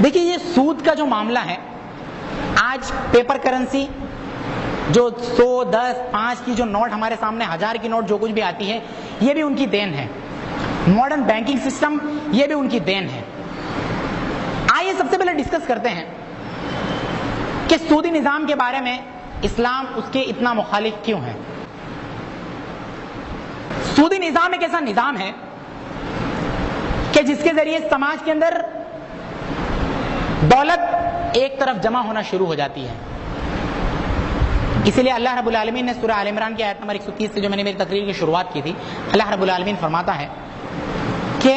دیکھیے یہ سود کا جو معاملہ ہے، آج پیپر کرنسی جو 100 10 5 کی جو نوٹ ہمارے سامنے 1000 کی نوٹ جو کچھ بھی آتی ہے، یہ بھی ان کی دین ہے. ماڈرن بینکنگ سسٹم یہ بھی ان کی دین ہے. آئیے سب سے پہلے ڈسکس کرتے ہیں کہ سودی نظام کے بارے میں اسلام اس کے اتنا مخالف کیوں ہے. سودی نظام ایک ایسا نظام ہے کہ جس کے ذریعے سماج کے اندر دولت ایک طرف جمع ہونا شروع ہو جاتی ہے. اسی لیے اللہ رب العالمین نے سورہ آل عمران کی آیت نمبر 130 سے جو میں نے میری تقریر کی شروعات کی تھی، اللہ رب العالمین فرماتا ہے کہ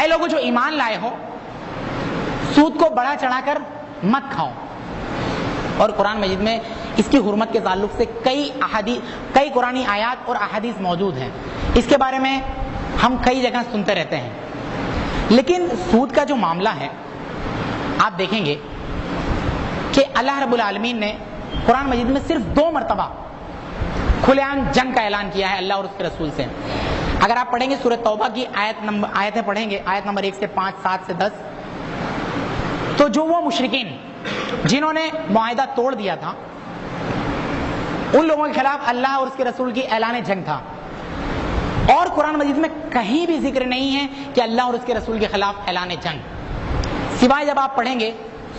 اے لوگوں جو ایمان لائے ہو، سود کو بڑا چڑھا کر مت کھاؤ. اور قرآن مجید میں اس کی حرمت کے تعلق سے کئی قرآنی آیات اور احادیث موجود ہیں. اس کے بارے میں ہم کئی جگہ سنتے رہتے ہیں. لیکن سود کا جو معاملہ ہے، آپ دیکھیں گے کہ اللہ رب العالمین نے قرآن مجید میں صرف 2 مرتبہ کھلے عام جنگ کا اعلان کیا ہے اللہ اور اس کے رسول سے. اگر آپ پڑھیں گے سورہ توبہ کی آیتیں پڑھیں گے، آیت نمبر 1 سے 5 7 سے 10، تو جو وہ مشرکین جنہوں نے معاہدہ توڑ دیا تھا، ان لوگوں کے خلاف اللہ اور اس کے رسول کی اعلان جنگ تھا. اور قرآن مجید میں کہیں بھی ذکر نہیں ہے کہ اللہ اور اس کے رسول کے خلاف اعلان جنگ، سوائے جب آپ پڑھیں گے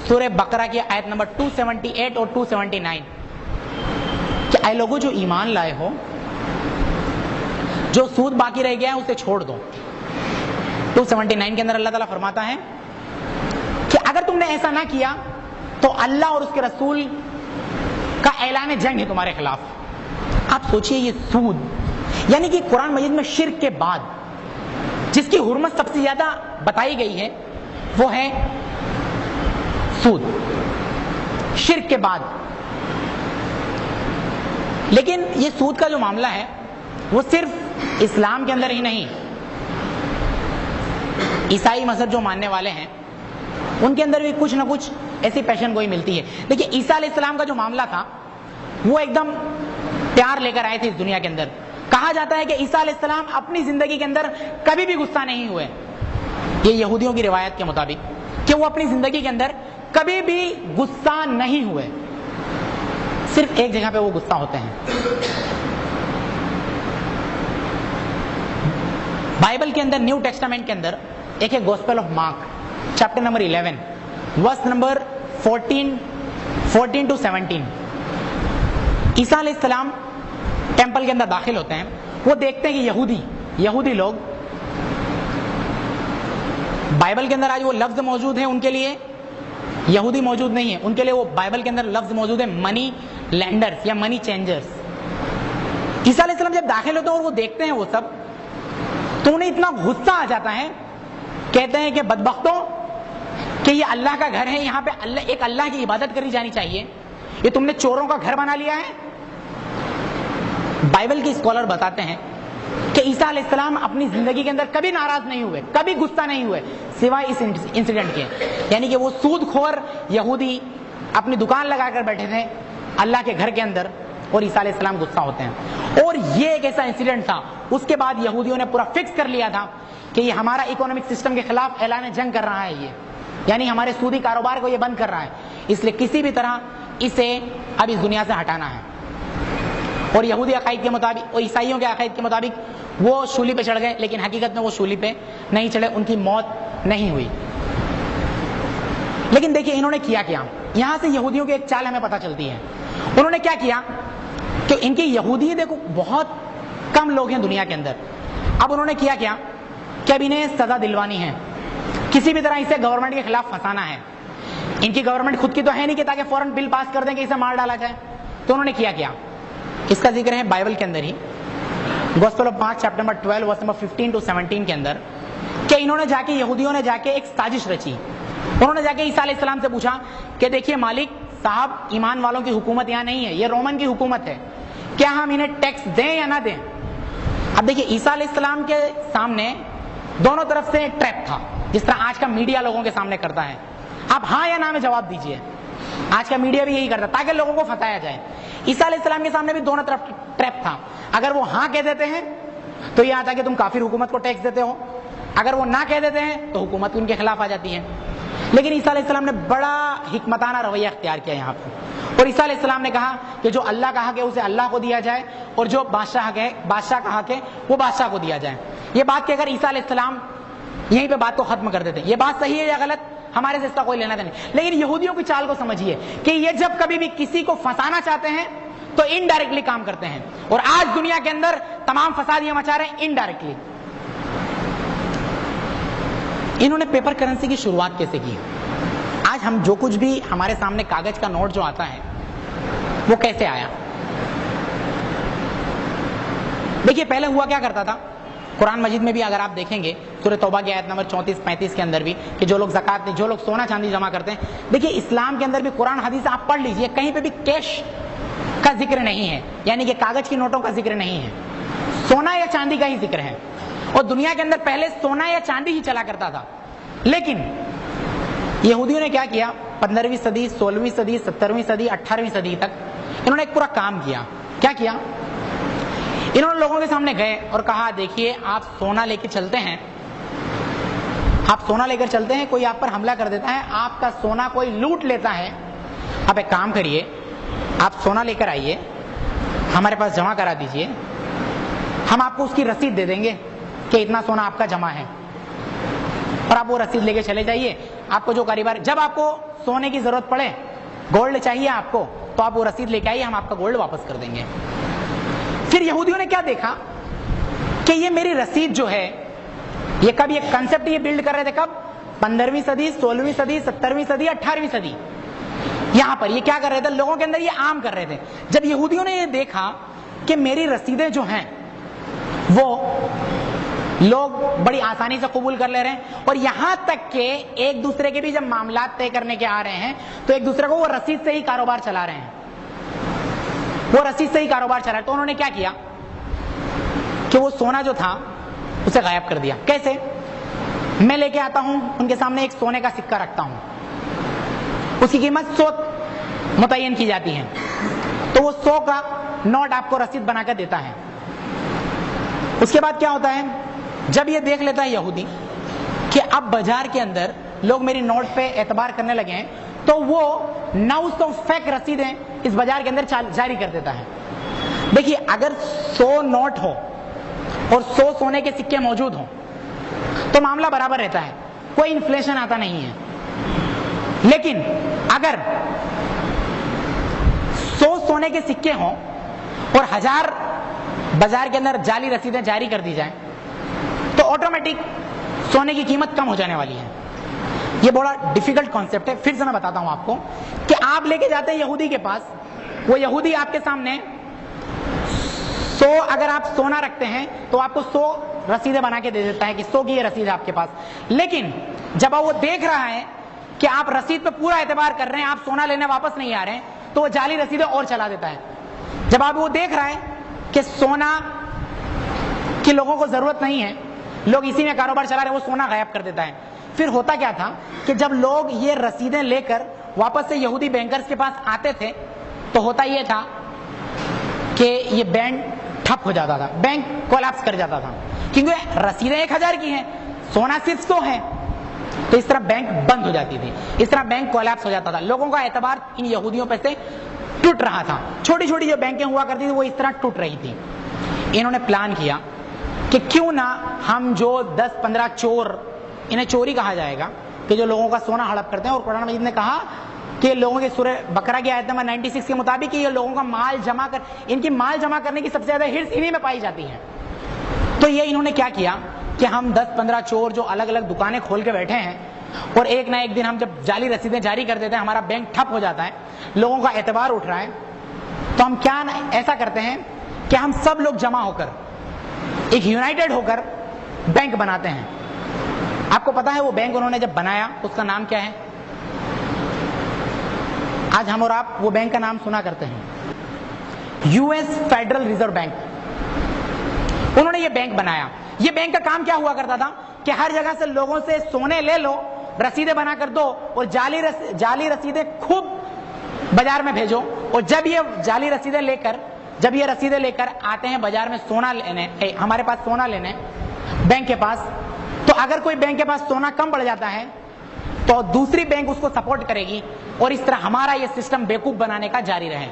سورہ بقرہ کی آیت نمبر 278 اور 279 کہ اے لوگوں جو ایمان لائے ہو، جو سود باقی رہ گیا ہے اسے چھوڑ دو. 279 کے اندر اللہ تعالیٰ فرماتا ہے کہ اگر تم نے ایسا نہ کیا تو اللہ اور اس کے رسول کا اعلان جنگ ہے تمہارے خلاف. آپ سوچئے یہ سود، یعنی کہ قرآن مجید میں شرک کے بعد جس کی حرمت سب سے زیادہ بتائی گئی ہے وہ ہے سود، شرک کے بعد. لیکن یہ سود کا جو معاملہ ہے وہ صرف اسلام کے اندر ہی نہیں، عیسائی مذہب جو ماننے والے ہیں ان کے اندر بھی کچھ نہ کچھ ایسی پیشن گوئی ملتی ہے. دیکھیے عیسیٰ علیہ السلام کا جو معاملہ تھا وہ ایک دم پیار لے کر آئے تھے اس دنیا کے اندر. کہا جاتا ہے کہ عیسیٰ علیہ السلام اپنی زندگی کے اندر کبھی بھی غصہ نہیں ہوئے، یہ یہودیوں کی روایت کے مطابق، کہ وہ اپنی زندگی کے اندر کبھی بھی غصہ نہیں ہوئے، صرف ایک جگہ پہ وہ غصہ ہوتے ہیں. بائبل کے اندر نیو ٹیسٹامنٹ کے اندر ایک ہے gospel of Mark chapter number 11 verse number 14 to 17. عیسیٰ علیہ السلام ٹیمپل کے اندر داخل ہوتے ہیں، وہ دیکھتے ہیں کہ یہودی لوگ، بائبل کے اندر آج وہ لفظ موجود ہے ان کے لیے، یہودی موجود نہیں ہے، ان کے لیے وہ بائبل کے اندر لفظ موجود ہے منی لینڈرز یا منی چینجرز. عیسیٰ علیہ السلام جب داخل ہوتے ہیں اور وہ دیکھتے ہیں وہ سب، تو انہیں اتنا غصہ آ جاتا ہے، کہتے ہیں کہ بدبختوں، کہ یہ اللہ کا گھر ہے، یہاں پہ ایک اللہ کی عبادت کری جانی چاہیے، یہ تم نے چوروں کا گھر بنا لیا ہے. بائبل کے اسکالر بتاتے ہیں کہ عیسیٰ علیہ السلام اپنی زندگی کے اندر کبھی ناراض نہیں ہوئے، کبھی غصہ نہیں ہوئے، سوائے اس انسیڈنٹ کے. یعنی کہ وہ سود خور یہودی اپنی دکان لگا کر بیٹھے تھے اللہ کے گھر کے اندر، اور عیسیٰ علیہ السلام غصہ ہوتے ہیں. اور یہ ایک ایسا انسیڈنٹ تھا، اس کے بعد یہودیوں نے پورا فکس کر لیا تھا کہ یہ ہمارا اکنامک سسٹم کے خلاف اعلان جنگ کر رہا ہے، یہ یعنی ہمارے سودی کاروبار کو یہ بند کر رہا ہے، اس لیے کسی بھی طرح اسے اب اس دنیا سے ہٹانا ہے. اور یہودی عقائد کے مطابق اور عیسائیوں کے عقائد کے مطابق وہ شولی پہ چڑھ گئے، لیکن حقیقت میں وہ شولی پہ نہیں چڑھے، ان کی موت نہیں ہوئی. لیکن دیکھیے انہوں نے کیا کیا، یہاں سے یہودیوں کی ایک چال ہمیں پتہ چلتی ہے. انہوں نے کیا کیا کہ ان کی یہودی دیکھو بہت کم لوگ ہیں دنیا کے اندر. اب انہوں نے کیا کیا کہ اب انہیں سزا دلوانی ہے، کسی بھی طرح اسے گورنمنٹ کے خلاف پھنسانا ہے. ان کی گورنمنٹ خود کی تو ہے نہیں کہ تاکہ فوراً بل پاس کر دیں کہ اسے مار ڈالا جائے. تو انہوں نے کیا کیا، اس کا ذکر ہے بائبل کے اندر ہی، Gospel of Mark chapter number 12 verse number 15 to 17 کے اندر، کہ انہوں نے جا کے یہودیوں نے جا کے ایک سازش رچی. انہوں نے جا کے عیسیٰ علیہ السلام سے پوچھا کہ دیکھیے مالک صاحب، ایمان والوں کی حکومت یہاں نہیں ہے، یہ رومن کی حکومت ہے، کیا ہم انہیں ٹیکس دیں یا نہ دیں؟ اب دیکھیے عیسیٰ علیہ السلام کے سامنے دونوں طرف سے ایک ٹریپ تھا، جس طرح آج کا میڈیا لوگوں کے سامنے کرتا ہے. آپ ہاں یا نہ میں جواب دیجئے. آج کا میڈیا بھی یہی کرتا تاکہ لوگوں کو پھنسایا جائے. عیسیٰ علیہ السلام کے سامنے بھی دونوں طرف ٹریپ تھا. اگر وہ ہاں کہہ دیتے ہیں تو یہ آتا کہ تم کافر حکومت کو ٹیکس دیتے ہو، अगर वो ना कह देते हैं तो हुकूमत उनके खिलाफ आ जाती है। लेकिन ईसा अलैहिस्सलाम ने बड़ा हिकमताना रवैया अख्तियार किया यहाँ पर, और ईसा अलैहिस्सलाम ने कहा कि जो अल्लाह का हक है उसे अल्लाह को दिया जाए, और जो बादशाह का हक है वो बादशाह को दिया जाए। ये बात कहकर ईसा अलैहिस्सलाम यहीं पे बात को खत्म कर देते। ये बात सही है या गलत, हमारे से इसका कोई लेना देना नहीं। लेकिन यहूदियों की चाल को समझिए कि ये जब कभी भी किसी को फंसाना चाहते हैं तो इनडायरेक्टली काम करते हैं, और आज दुनिया के अंदर तमाम फसाद ये मचा रहे हैं इनडायरेक्टली। इन्होंने पेपर करेंसी की शुरुआत कैसे की? आज हम जो कुछ भी हमारे सामने कागज का नोट जो आता है वो कैसे आया? देखिए, पहले हुआ क्या करता था, कुरान मजीद में भी अगर आप देखेंगे सूरह तौबा की आयत नंबर 34-35 के अंदर भी, कि जो लोग ज़कात, जो लोग सोना चांदी जमा करते हैं, देखिए इस्लाम के अंदर भी कुरान हदीस आप पढ़ लीजिए, कहीं पे भी कैश का जिक्र नहीं है, यानी कि कागज की नोटों का जिक्र नहीं है, सोना या चांदी का ही जिक्र है। और दुनिया के अंदर पहले सोना या चांदी ही चला करता था। लेकिन यहूदियों ने क्या किया, 15वीं सदी, 16वीं सदी, 17वीं सदी, 18वीं सदी तक इन्होंने एक पूरा काम किया। क्या किया? इन्होंने लोगों के सामने गए और कहा, देखिए आप सोना लेकर चलते हैं, आप सोना लेकर चलते हैं, कोई आप पर हमला कर देता है, आपका सोना कोई लूट लेता है, आप एक काम करिए, आप सोना लेकर आइए, हमारे पास जमा करा दीजिए, हम आपको उसकी रसीद दे देंगे कि इतना सोना आपका जमा है, और आप वो रसीद लेके चले जाइए। आपको जो कारोबार, जब आपको सोने की जरूरत पड़े, गोल्ड चाहिए आपको, तो आप वो रसीद लेके आइए, हम आपका गोल्ड वापस कर देंगे। फिर यहूदियों ने क्या देखा कि ये मेरी रसीद जो है, ये कब ये कंसेप्ट ये बिल्ड कर रहे थे, कब? 15वीं सदी, 16वीं सदी, 17वीं सदी, 18वीं सदी, यहां पर ये क्या कर रहे थे, लोगों के अंदर ये आम कर रहे थे। जब यहूदियों ने ये देखा कि मेरी रसीदें जो हैं वो लोग बड़ी आसानी से कबूल कर ले रहे हैं, और यहां तक के एक दूसरे के भी जब मामला तय करने के आ रहे हैं तो एक दूसरे को वो रसीद से ही कारोबार चला रहे हैं, वो रसीद से ही कारोबार चला रहे। तो उन्होंने क्या किया कि वो सोना जो था उसे गायब कर दिया। कैसे? मैं लेके आता हूं, उनके सामने एक सोने का सिक्का रखता हूं, उसकी कीमत 100 मुतय्यन की जाती है, तो वो 100 का नोट आपको रसीद बनाकर देता है। उसके बाद क्या होता है, जब ये देख लेता है यहूदी कि अब बाजार के अंदर लोग मेरी नोट पे एतबार करने लगे हैं, तो वो 900 फेक रसीदें इस बाजार के अंदर जारी कर देता है। देखिए, अगर 100 नोट हो और 100 सोने के सिक्के मौजूद हो तो मामला बराबर रहता है, कोई इन्फ्लेशन आता नहीं है। लेकिन अगर 100 सोने के सिक्के हों और 1000 बाजार के अंदर जाली रसीदें जारी कर दी जाए तो ऑटोमेटिक सोने की कीमत कम हो जाने वाली है। ये बड़ा डिफिकल्ट कॉन्सेप्ट है। फिर से मैं बताता हूं आपको कि आप लेके जाते हैं यहूदी के पास, वो यहूदी आपके सामने 100 अगर आप सोना रखते हैं तो आपको 100 रसीदें बना के दे देता है कि 100 की ये रसीद है आपके पास। लेकिन जब वो देख रहा है कि आप रसीद पे पूरा एतबार कर रहे हैं, आप सोना लेने वापस नहीं आ रहे हैं, तो वो जाली रसीदें और चला देता है। जब आप वो देख रहा है कि सोना की लोगों को जरूरत नहीं है, लोग इसी में कारोबार चला रहे हैं, वो सोना गायब कर देता है। फिर होता क्या था कि जब लोग ये रसीदें लेकर वापस से यहूदी बैंकर्स के पास आते थे तो होता ये था कि ये बैंक ठप हो जाता था, बैंक कोलैप्स कर जाता था, क्योंकि रसीदें 1000 की हैं, सोना सिर्फ 100 है, तो इस तरह बैंक बंद हो जाती थी, इस तरह बैंक कोलैप्स हो जाता था। लोगों का एतबार इन यहूदियों पे से टूट रहा था। छोटी छोटी जो बैंकें हुआ करती थी वो इस तरह टूट रही थी। इन्होंने प्लान किया कि क्यों ना हम जो 10-15 चोर, इन्हें चोरी कहा जाएगा, कि जो लोगों का सोना हड़प करते हैं, और कुरान मजीद ने कहा कि लोगों के सूरह बकरा की आयत नंबर 96 के मुताबिक ये लोगों का माल जमा कर, इनकी माल जमा करने की सबसे ज्यादा हिर्स इन्हीं में पाई जाती है। तो ये इन्होंने क्या किया कि हम 10-15 चोर जो अलग अलग दुकानें खोल के बैठे हैं, और एक ना एक दिन हम जब जाली रसीदें जारी कर देते हैं, हमारा बैंक ठप हो जाता है, लोगों का एतबार उठ रहा है, तो हम क्या ऐसा करते हैं कि हम सब लोग जमा होकर एक यूनाइटेड होकर बैंक बनाते हैं। आपको पता है वो बैंक उन्होंने जब बनाया उसका नाम क्या है? आज हम और आप वो बैंक का नाम सुना करते हैं, यूएस फेडरल रिजर्व बैंक। उन्होंने ये बैंक बनाया। ये बैंक का काम क्या हुआ करता था कि हर जगह से लोगों से सोने ले लो, रसीदें बना कर दो, और जाली रसीदें खूब बाजार में भेजो, और जब ये जाली रसीदें लेकर, जब ये रसीदें लेकर आते हैं बाजार में सोना लेने, हमारे पास सोना लेने बैंक के पास, تو اگر کوئی بینک کے پاس سونا کم پڑ جاتا ہے تو دوسری بینک اس کو سپورٹ کرے گی اور اس طرح ہمارا یہ سسٹم بیوقوف بنانے کا جاری رہے.